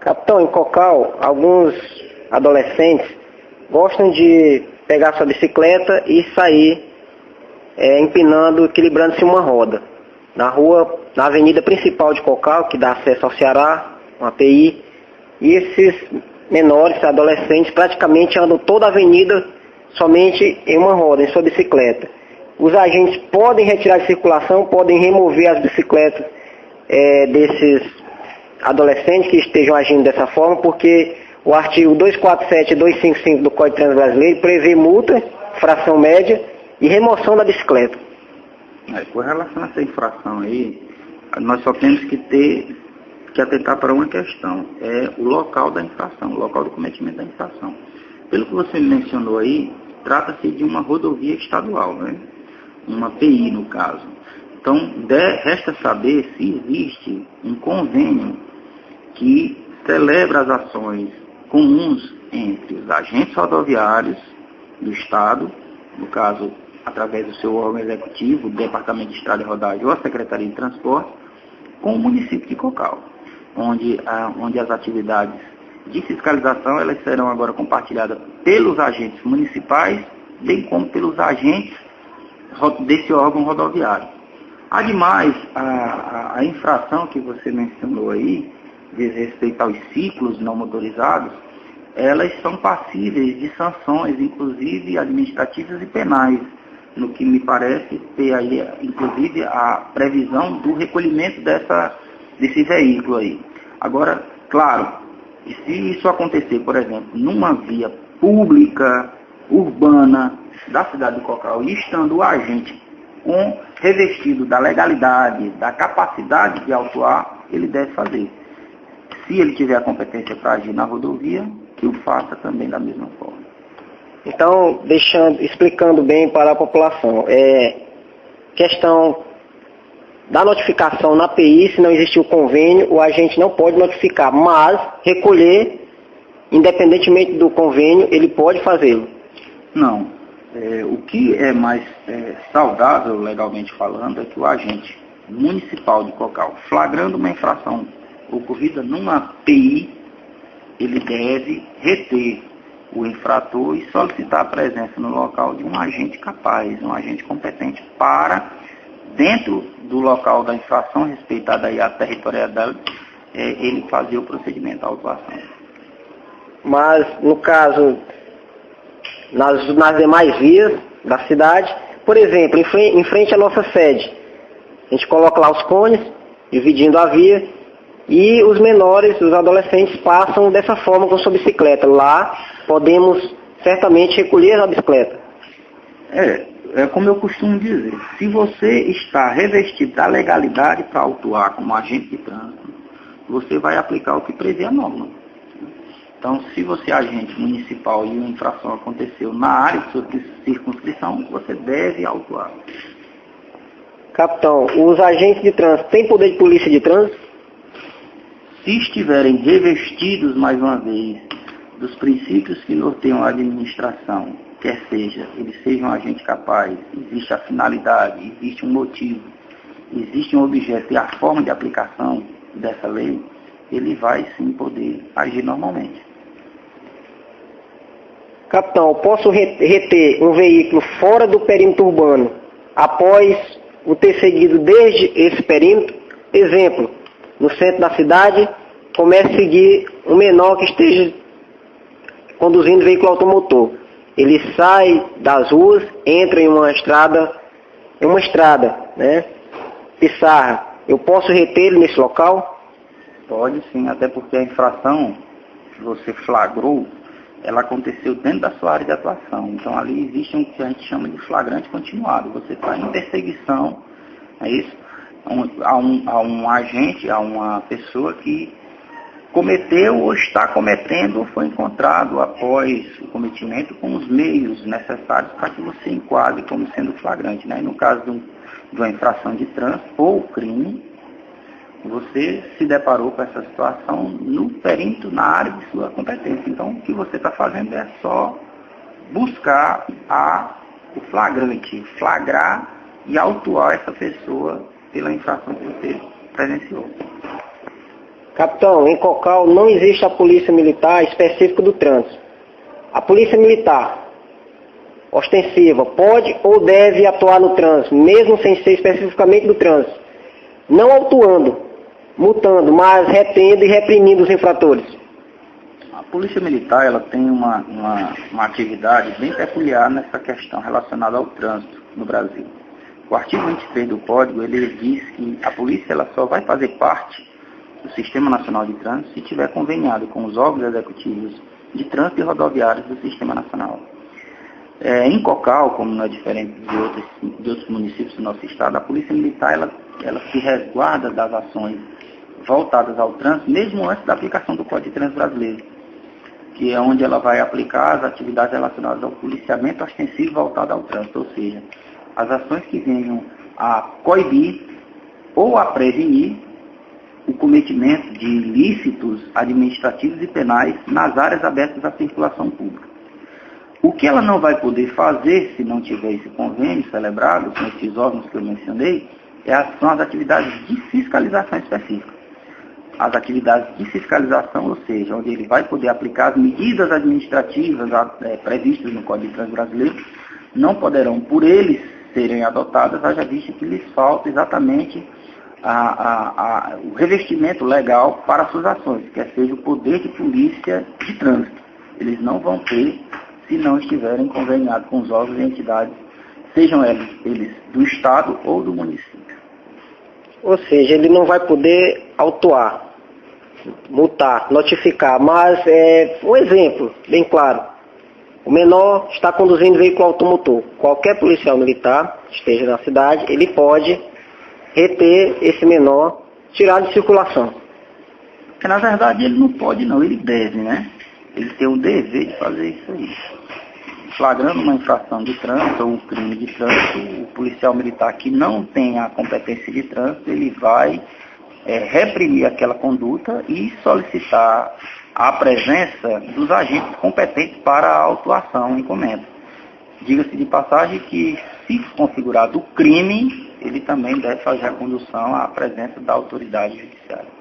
Capitão, em Cocal, alguns adolescentes gostam de pegar sua bicicleta e sair empinando, equilibrando-se uma roda. Na avenida principal de Cocal, que dá acesso ao Ceará, uma API, e esses menores, adolescentes, praticamente andam toda a avenida somente em uma roda, em sua bicicleta. Os agentes podem retirar de circulação, podem remover as bicicletas desses adolescentes que estejam agindo dessa forma, porque o artigo 247 e 255 do Código de Trânsito Brasileiro prevê multa, fração média e remoção da bicicleta. Com relação a essa infração aí, nós só temos que atentar para uma questão, é o local da infração, o local do cometimento da infração. Pelo que você mencionou aí, trata-se de uma rodovia estadual, né? Uma PI no caso. Então, resta saber se existe um convênio que celebra as ações comuns entre os agentes rodoviários do Estado, no caso, através do seu órgão executivo, o Departamento de Estrada e Rodagem ou a Secretaria de Transporte, com o município de Cocal, onde as atividades de fiscalização elas serão agora compartilhadas pelos agentes municipais, bem como pelos agentes desse órgão rodoviário. Ademais, a infração que você mencionou aí, diz respeito aos ciclos não motorizados, elas são passíveis de sanções, inclusive administrativas e penais, no que me parece ter aí, inclusive, a previsão do recolhimento desse veículo aí. Agora, claro, se isso acontecer, por exemplo, numa via pública, urbana, da cidade de Cocal, e estando o agente revestido da legalidade, da capacidade de autuar, ele deve fazer. Se ele tiver a competência para agir na rodovia, que o faça também da mesma forma. Então, explicando bem para a população, questão da notificação na API, se não existiu convênio, o agente não pode notificar, mas recolher, independentemente do convênio, ele pode fazê-lo. Não. O que é mais saudável, legalmente falando, é que o agente municipal de Cocal, flagrando uma infração ocorrida numa PI, ele deve reter o infrator e solicitar a presença no local de um agente capaz, um agente competente para, dentro do local da infração, respeitada aí a territorialidade, ele fazer o procedimento, a autuação. Mas, no caso, nas demais vias da cidade, por exemplo, em frente à nossa sede, a gente coloca lá os cones, dividindo a via, e os menores, os adolescentes, passam dessa forma com sua bicicleta. Lá podemos certamente recolher a bicicleta. É como eu costumo dizer, se você está revestido da legalidade para autuar como agente de trânsito, você vai aplicar o que prevê a norma. Então, se você é agente municipal e uma infração aconteceu na área de sua circunscrição, você deve autuar. Capitão, os agentes de trânsito têm poder de polícia de trânsito? Se estiverem revestidos, mais uma vez, dos princípios que norteiam a administração, quer seja, eles sejam um agente capaz, existe a finalidade, existe um motivo, existe um objeto e a forma de aplicação dessa lei, ele vai sim poder agir normalmente. Capitão, eu posso reter um veículo fora do perímetro urbano após o ter seguido desde esse perímetro? Exemplo, no centro da cidade, comece a seguir um menor que esteja conduzindo veículo automotor. Ele sai das ruas, entra em uma estrada, né? Pissarra. Eu posso reter ele nesse local? Pode sim, até porque a infração que você flagrou, ela aconteceu dentro da sua área de atuação. Então ali existe o que a gente chama de flagrante continuado. Você está em perseguição, é isso? A um agente, a uma pessoa que cometeu ou está cometendo ou foi encontrado após o cometimento com os meios necessários para que você enquadre como sendo flagrante, né? E no caso de uma infração de trânsito ou crime, você se deparou com essa situação no perímetro, na área de sua competência. Então, o que você está fazendo é só buscar o flagrante, flagrar e autuar essa pessoa pela infração que você presenciou. Capitão, em Cocal não existe a polícia militar específica do trânsito. A polícia militar ostensiva pode ou deve atuar no trânsito, mesmo sem ser especificamente do trânsito, não autuando, multando, mas retendo e reprimindo os infratores. A Polícia Militar ela tem uma atividade bem peculiar nessa questão relacionada ao trânsito no Brasil. O artigo 23 do Código, ele diz que a polícia ela só vai fazer parte do Sistema Nacional de Trânsito se tiver conveniado com os órgãos executivos de trânsito e rodoviários do Sistema Nacional. Em Cocal, como não é diferente de outros municípios do nosso estado, a Polícia Militar ela se resguarda das ações voltadas ao trânsito, mesmo antes da aplicação do Código de Trânsito Brasileiro, que é onde ela vai aplicar as atividades relacionadas ao policiamento ostensivo voltado ao trânsito, ou seja, as ações que venham a coibir ou a prevenir o cometimento de ilícitos administrativos e penais nas áreas abertas à circulação pública. O que ela não vai poder fazer, se não tiver esse convênio celebrado com esses órgãos que eu mencionei, são as atividades de fiscalização específica. As atividades de fiscalização, ou seja, onde ele vai poder aplicar as medidas administrativas previstas no Código de Trânsito Brasileiro, não poderão, por eles serem adotadas, haja vista que lhes falta exatamente o revestimento legal para suas ações, quer seja o poder de polícia de trânsito. Eles não vão ter se não estiverem conveniados com os órgãos e entidades, sejam eles do Estado ou do município. Ou seja, ele não vai poder autuar, multar, notificar, mas um exemplo, bem claro. O menor está conduzindo veículo automotor. Qualquer policial militar que esteja na cidade, ele pode reter esse menor, tirar de circulação. Porque, na verdade, ele não pode não, ele deve, né? Ele tem o dever de fazer isso aí. Flagrando uma infração de trânsito ou um crime de trânsito, o policial militar que não tem a competência de trânsito, ele vai reprimir aquela conduta e solicitar a presença dos agentes competentes para a autuação em comenda. Diga-se de passagem que, se configurado o crime, ele também deve fazer a condução à presença da autoridade judiciária.